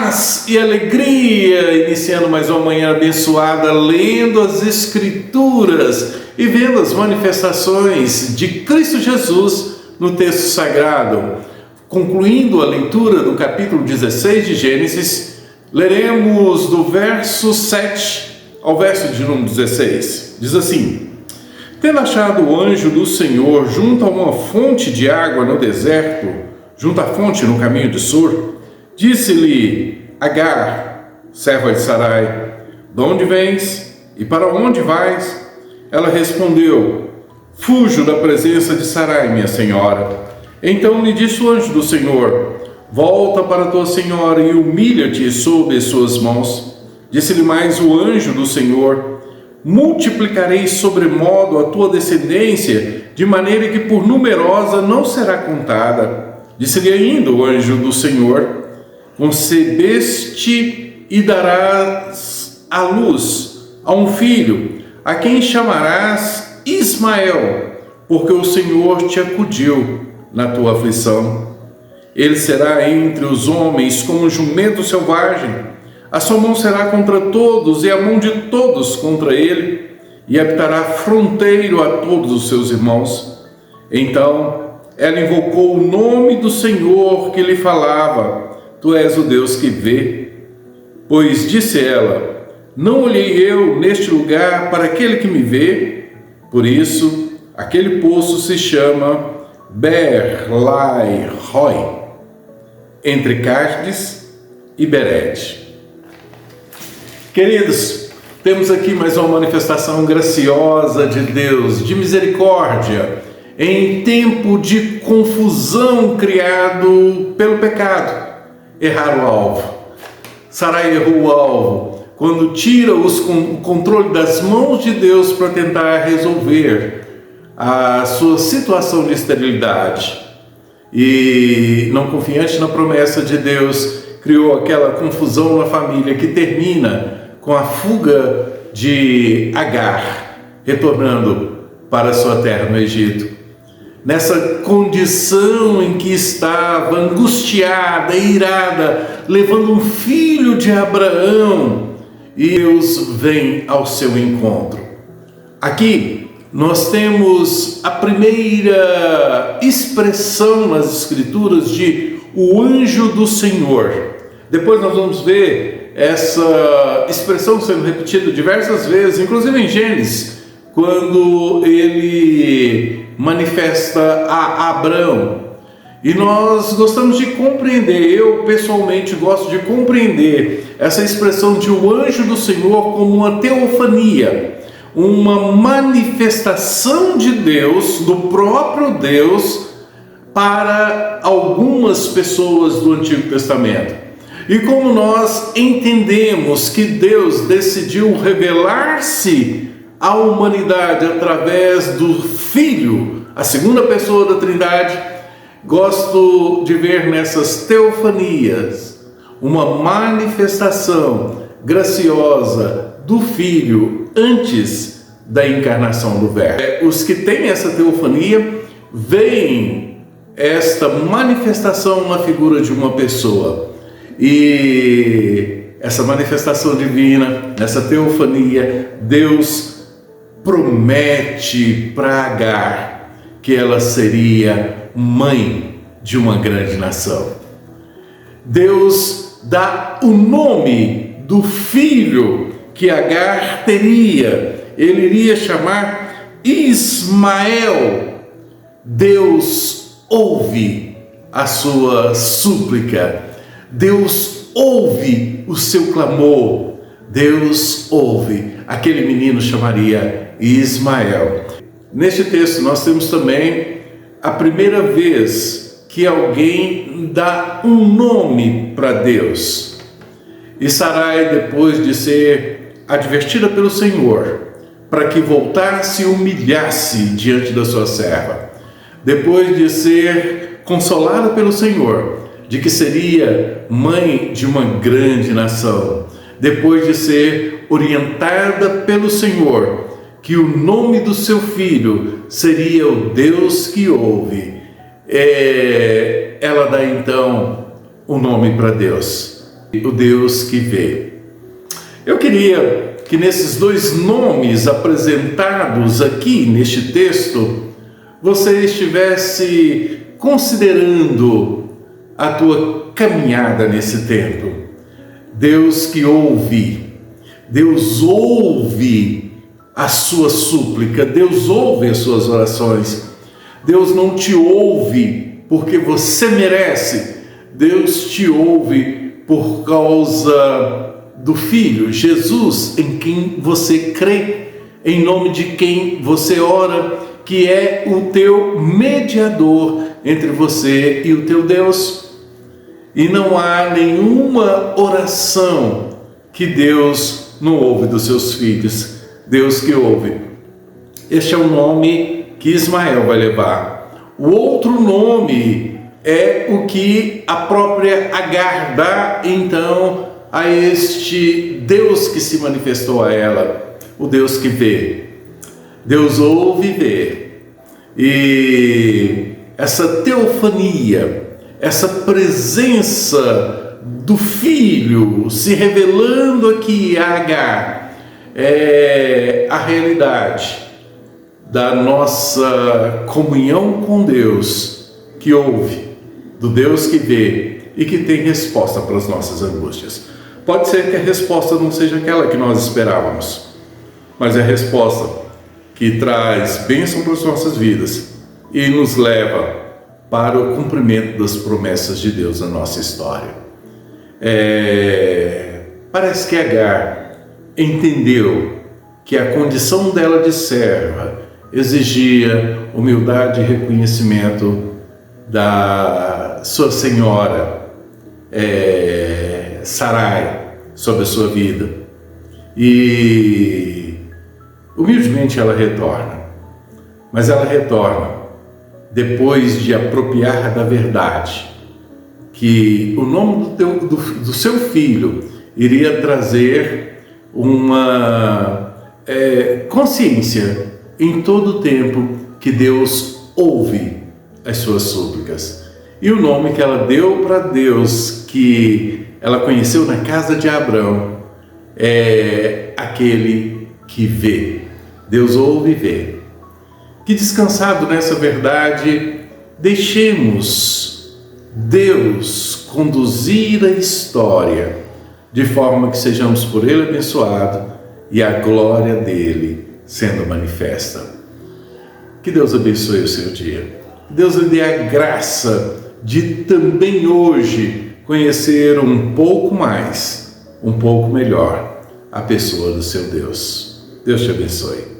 Paz e alegria, iniciando mais uma manhã abençoada, lendo as Escrituras e vendo as manifestações de Cristo Jesus no texto sagrado. Concluindo a leitura do capítulo 16 de Gênesis, leremos do verso 7 ao verso de número 16. Diz assim: Tendo achado o anjo do Senhor junto a uma fonte de água no deserto, junto à fonte no caminho de Sur, disse-lhe Agar, serva de Sarai: De onde vens e para onde vais? Ela respondeu: Fujo da presença de Sarai, minha senhora. Então lhe disse o anjo do Senhor: Volta para tua senhora e humilha-te sob as suas mãos. Disse-lhe mais o anjo do Senhor: Multiplicarei sobremodo a tua descendência, de maneira que por numerosa não será contada. Disse-lhe ainda o anjo do Senhor: Concebeste e darás à luz a um filho, a quem chamarás Ismael, porque o Senhor te acudiu na tua aflição. Ele será entre os homens como um jumento selvagem, a sua mão será contra todos e a mão de todos contra ele, e habitará fronteiro a todos os seus irmãos. Então ela invocou o nome do Senhor que lhe falava: Tu és o Deus que vê. Pois disse ela: Não olhei eu neste lugar para aquele que me vê? Por isso, aquele poço se chama Beer-Lahai-roi, entre Cádiz e Bered. Queridos, temos aqui mais uma manifestação graciosa de Deus, de misericórdia, em tempo de confusão criado pelo pecado. Errar o alvo. Sarai errou o alvo quando tira o controle das mãos de Deus para tentar resolver a sua situação de esterilidade. E, não confiante na promessa de Deus, criou aquela confusão na família que termina com a fuga de Agar, retornando para sua terra no Egito. Nessa condição em que estava, angustiada, irada, levando um filho de Abraão, e Deus vem ao seu encontro. Aqui nós temos a primeira expressão nas Escrituras de o anjo do Senhor. Depois nós vamos ver essa expressão sendo repetida diversas vezes, inclusive em Gênesis, quando ele manifesta a Abraão. E nós gostamos de compreender, eu pessoalmente gosto de compreender essa expressão de o anjo do Senhor como uma teofania, uma manifestação de Deus, do próprio Deus, para algumas pessoas do Antigo Testamento. E como nós entendemos que Deus decidiu revelar-se à humanidade através do Filho, a segunda pessoa da Trindade, gosto de ver nessas teofanias uma manifestação graciosa do Filho antes da encarnação do Verbo. Os que têm essa teofania veem esta manifestação na figura de uma pessoa. E essa manifestação divina, nessa teofania, Deus promete para Agar que ela seria mãe de uma grande nação. Deus dá o nome do filho que Agar teria. Ele iria chamar Ismael. Deus ouve a sua súplica. Deus ouve o seu clamor. Deus ouve. Aquele menino chamaria Ismael. Neste texto nós temos também a primeira vez que alguém dá um nome para Deus. E Sarai, depois de ser advertida pelo Senhor para que voltasse e humilhasse diante da sua serva, depois de ser consolada pelo Senhor de que seria mãe de uma grande nação, depois de ser orientada pelo Senhor que o nome do seu filho seria o Deus que ouve, ela dá então o nome para Deus. o Deus que vê. Eu queria que nesses dois nomes apresentados aqui neste texto, você estivesse considerando a tua caminhada nesse tempo. Deus que ouve, Deus ouve a sua súplica, Deus ouve as suas orações. Deus não te ouve porque você merece, Deus te ouve por causa do Filho, Jesus, em quem você crê, em nome de quem você ora, que é o teu mediador entre você e o teu Deus. E não há nenhuma oração que Deus não ouve dos seus filhos, Deus que ouve. Este é o nome que Ismael vai levar. O outro nome é o que a própria Agar dá, então, a este Deus que se manifestou a ela, o Deus que vê. Deus ouve e vê. E essa teofania, essa presença do Filho se revelando aqui a Agar, é a realidade da nossa comunhão com Deus, que ouve, do Deus que vê e que tem resposta para as nossas angústias. Pode ser que a resposta não seja aquela que nós esperávamos, mas é a resposta que traz bênção para as nossas vidas e nos leva para o cumprimento das promessas de Deus na nossa história. Parece que Agar entendeu que a condição dela de serva exigia humildade e reconhecimento da sua senhora Sarai sobre a sua vida, e humildemente ela retorna, mas ela retorna depois de apropriar da verdade, que o nome do seu filho iria trazer uma consciência em todo o tempo que Deus ouve as suas súplicas. E o nome que ela deu para Deus, que ela conheceu na casa de Abrão, é aquele que vê. Deus ouve e vê. Que descansado nessa verdade, deixemos Deus conduzir a história de forma que sejamos por Ele abençoados e a glória dele sendo manifesta. Que Deus abençoe o seu dia. Que Deus lhe dê a graça de também hoje conhecer um pouco mais, um pouco melhor a pessoa do seu Deus. Deus te abençoe.